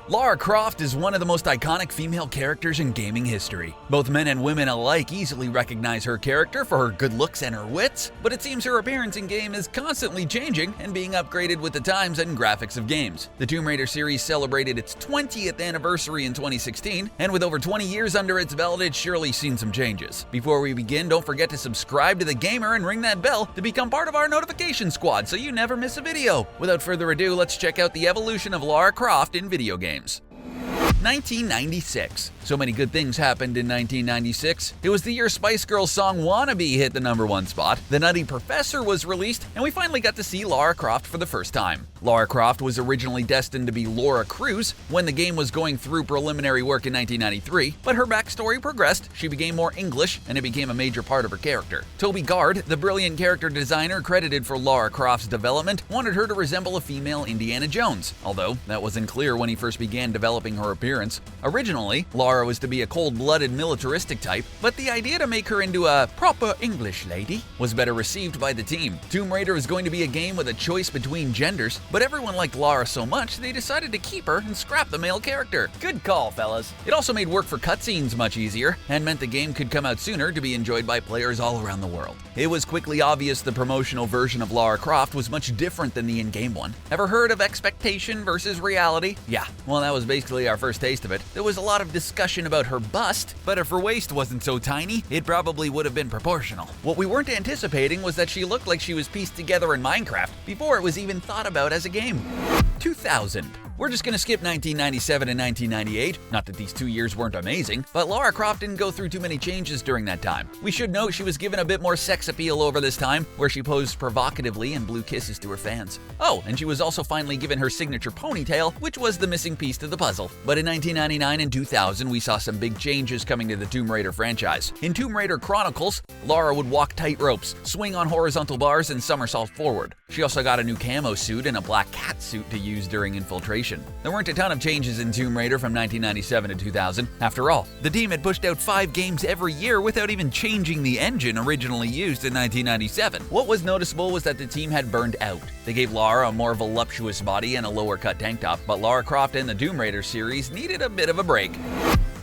Lara Croft is one of the most iconic female characters in gaming history. Both men and women alike easily recognize her character for her good looks and her wits, but it seems her appearance in game is constantly changing and being upgraded with the times and graphics of games. The Tomb Raider series celebrated its 20th anniversary in 2016, and with over 20 years under its belt, it's surely seen some changes. Before we begin, don't forget to subscribe to The Gamer and ring that bell to become part of our notification squad so you never miss a video. Without further ado, let's check out the evolution of Lara Croft in video games. 1996. So many good things happened in 1996. It was the year Spice Girls' song Wannabe hit the #1 spot, The Nutty Professor was released, and we finally got to see Lara Croft for the first time. Lara Croft was originally destined to be Laura Cruz when the game was going through preliminary work in 1993, but her backstory progressed, she became more English, and it became a major part of her character. Toby Gard, the brilliant character designer credited for Lara Croft's development, wanted her to resemble a female Indiana Jones, although that wasn't clear when he first began developing her appearance. Originally, Lara was to be a cold-blooded militaristic type, but the idea to make her into a proper English lady was better received by the team. Tomb Raider is going to be a game with a choice between genders, but everyone liked Lara so much they decided to keep her and scrap the male character. Good call, fellas. It also made work for cutscenes much easier, and meant the game could come out sooner to be enjoyed by players all around the world. It was quickly obvious the promotional version of Lara Croft was much different than the in-game one. Ever heard of expectation versus reality? Yeah, well, that was basically our first taste of it. There was a lot of discussion about her bust, but if her waist wasn't so tiny, it probably would have been proportional. What we weren't anticipating was that she looked like she was pieced together in Minecraft before it was even thought about as a game. 2000. We're just gonna skip 1997 and 1998, not that these 2 years weren't amazing, but Lara Croft didn't go through too many changes during that time. We should note she was given a bit more sex appeal over this time, where she posed provocatively and blew kisses to her fans. Oh, and she was also finally given her signature ponytail, which was the missing piece to the puzzle. But in 1999 and 2000, we saw some big changes coming to the Tomb Raider franchise. In Tomb Raider Chronicles, Lara would walk tight ropes, swing on horizontal bars, and somersault forward. She also got a new camo suit and a black cat suit to use during infiltration. There weren't a ton of changes in Tomb Raider from 1997 to 2000. After all, the team had pushed out 5 games every year without even changing the engine originally used in 1997. What was noticeable was that the team had burned out. They gave Lara a more voluptuous body and a lower cut tank top, but Lara Croft and the Tomb Raider series needed a bit of a break.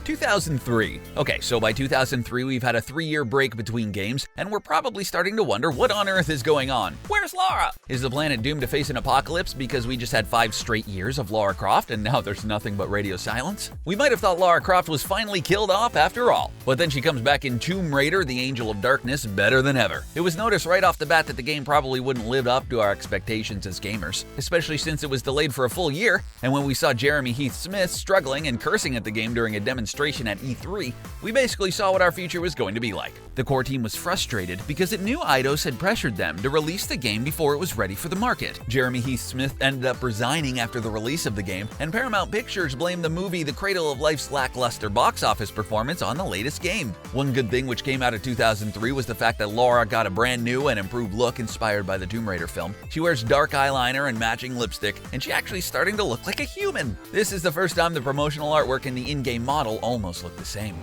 2003. Okay, so by 2003, we've had a 3-year break between games, and we're probably starting to wonder what on earth is going on. Where's Lara? Is the planet doomed to face an apocalypse because we just had 5 straight years of Lara Croft and now there's nothing but radio silence? We might have thought Lara Croft was finally killed off after all, but then she comes back in Tomb Raider, the Angel of Darkness, better than ever. It was noticed right off the bat that the game probably wouldn't live up to our expectations as gamers, especially since it was delayed for a full year, and when we saw Jeremy Heath Smith struggling and cursing at the game during a demonstration at E3, we basically saw what our future was going to be like. The core team was frustrated because it knew Eidos had pressured them to release the game before it was ready for the market. Jeremy Heath Smith ended up resigning after the release of the game, and Paramount Pictures blamed the movie The Cradle of Life's lackluster box office performance on the latest game. One good thing which came out of 2003 was the fact that Lara got a brand new and improved look inspired by the Tomb Raider film. She wears dark eyeliner and matching lipstick, and she's actually starting to look like a human. This is the first time the promotional artwork in the in-game model almost look the same.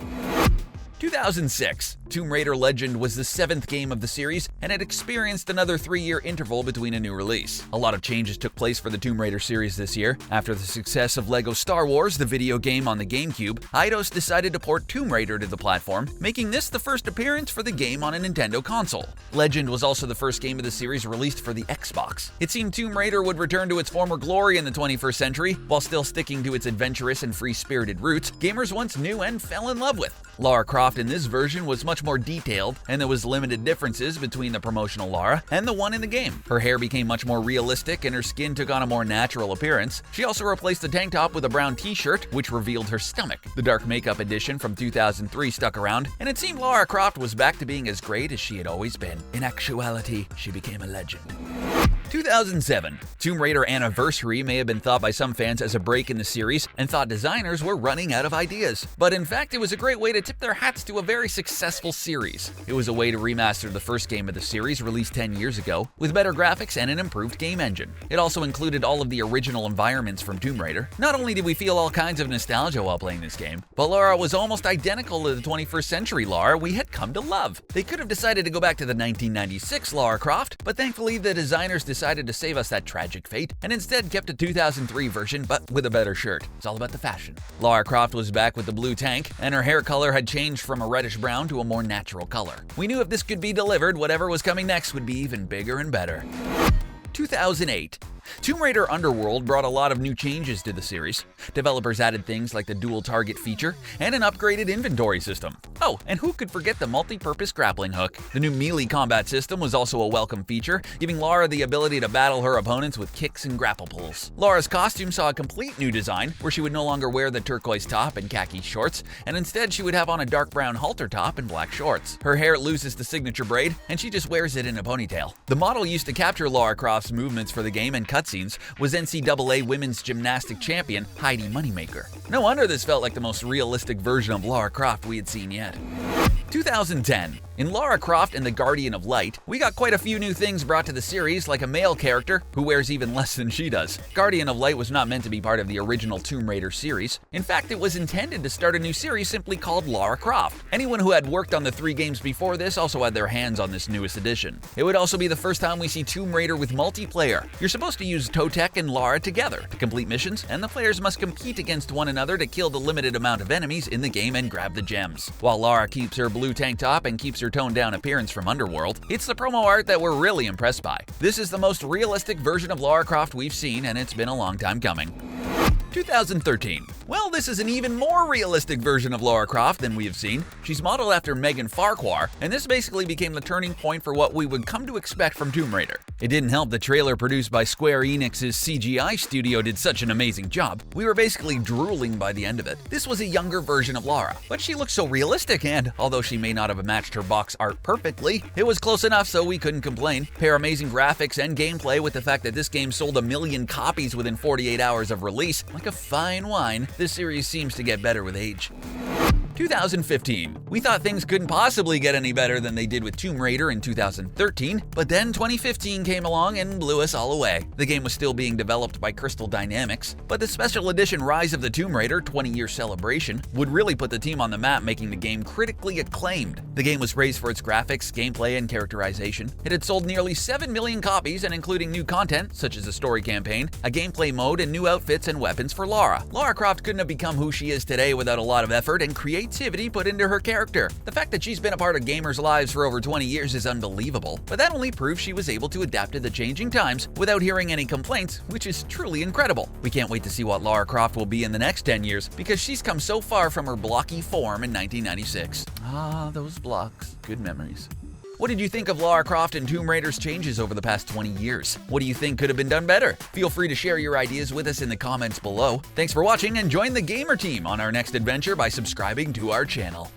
2006. Tomb Raider Legend was the 7th game of the series, and it experienced another 3-year interval between a new release. A lot of changes took place for the Tomb Raider series this year. After the success of LEGO Star Wars, the video game on the GameCube, Eidos decided to port Tomb Raider to the platform, making this the first appearance for the game on a Nintendo console. Legend was also the first game of the series released for the Xbox. It seemed Tomb Raider would return to its former glory in the 21st century, while still sticking to its adventurous and free-spirited roots gamers once knew and fell in love with. Lara Croft in this version was much more detailed, and there was limited differences between the promotional Lara and the one in the game. Her hair became much more realistic and her skin took on a more natural appearance. She also replaced the tank top with a brown t-shirt, which revealed her stomach. The dark makeup edition from 2003 stuck around, and it seemed Lara Croft was back to being as great as she had always been. In actuality, she became a legend. 2007. Tomb Raider Anniversary may have been thought by some fans as a break in the series and thought designers were running out of ideas. But in fact, it was a great way to tip their hats to a very successful series. It was a way to remaster the first game of the series released 10 years ago with better graphics and an improved game engine. It also included all of the original environments from Tomb Raider. Not only did we feel all kinds of nostalgia while playing this game, but Lara was almost identical to the 21st century Lara we had come to love. They could have decided to go back to the 1996 Lara Croft, but thankfully the designers decided decided to save us that tragic fate and instead kept a 2003 version but with a better shirt. It's all about the fashion. Lara Croft was back with the blue tank, and her hair color had changed from a reddish brown to a more natural color. We knew if this could be delivered, whatever was coming next would be even bigger and better. 2008. Tomb Raider Underworld brought a lot of new changes to the series. Developers added things like the dual target feature and an upgraded inventory system. Oh, and who could forget the multi-purpose grappling hook? The new melee combat system was also a welcome feature, giving Lara the ability to battle her opponents with kicks and grapple pulls. Lara's costume saw a complete new design, where she would no longer wear the turquoise top and khaki shorts, and instead she would have on a dark brown halter top and black shorts. Her hair loses the signature braid, and she just wears it in a ponytail. The model used to capture Lara Croft's movements for the game and cutscenes was NCAA women's gymnastic champion Heidi Moneymaker. No wonder this felt like the most realistic version of Lara Croft we had seen yet. 2010. In Lara Croft and the Guardian of Light, we got quite a few new things brought to the series, like a male character who wears even less than she does. Guardian of Light was not meant to be part of the original Tomb Raider series. In fact, it was intended to start a new series simply called Lara Croft. Anyone who had worked on the 3 games before this also had their hands on this newest edition. It would also be the first time we see Tomb Raider with multiplayer. You're supposed to use Totek and Lara together to complete missions, and the players must compete against one another to kill the limited amount of enemies in the game and grab the gems. While Lara keeps her blue tank top and keeps her toned down appearance from Underworld, it's the promo art that we're really impressed by. This is the most realistic version of Lara Croft we've seen, and it's been a long time coming. 2013. Well, this is an even more realistic version of Lara Croft than we have seen. She's modeled after Megan Farquhar, and this basically became the turning point for what we would come to expect from Tomb Raider. It didn't help the trailer produced by Square Enix's CGI studio did such an amazing job. We were basically drooling by the end of it. This was a younger version of Lara, but she looked so realistic, and although she may not have matched her box art perfectly, it was close enough so we couldn't complain. Pair amazing graphics and gameplay with the fact that this game sold 1 million copies within 48 hours of release. Like a fine wine, this series seems to get better with age. 2015. We thought things couldn't possibly get any better than they did with Tomb Raider in 2013, but then 2015 came along and blew us all away. The game was still being developed by Crystal Dynamics, but the special edition Rise of the Tomb Raider 20-year celebration would really put the team on the map, making the game critically acclaimed. The game was praised for its graphics, gameplay, and characterization. It had sold nearly 7 million copies, and including new content, such as a story campaign, a gameplay mode, and new outfits and weapons for Lara. Lara Croft couldn't have become who she is today without a lot of effort and creativity put into her character. The fact that she's been a part of gamers' lives for over 20 years is unbelievable, but that only proves she was able to adapt to the changing times without hearing any complaints, which is truly incredible. We can't wait to see what Lara Croft will be in the next 10 years, because she's come so far from her blocky form in 1996. Ah, those blocks. Good memories. What did you think of Lara Croft and Tomb Raider's changes over the past 20 years? What do you think could have been done better? Feel free to share your ideas with us in the comments below. Thanks for watching, and join the Gamer team on our next adventure by subscribing to our channel.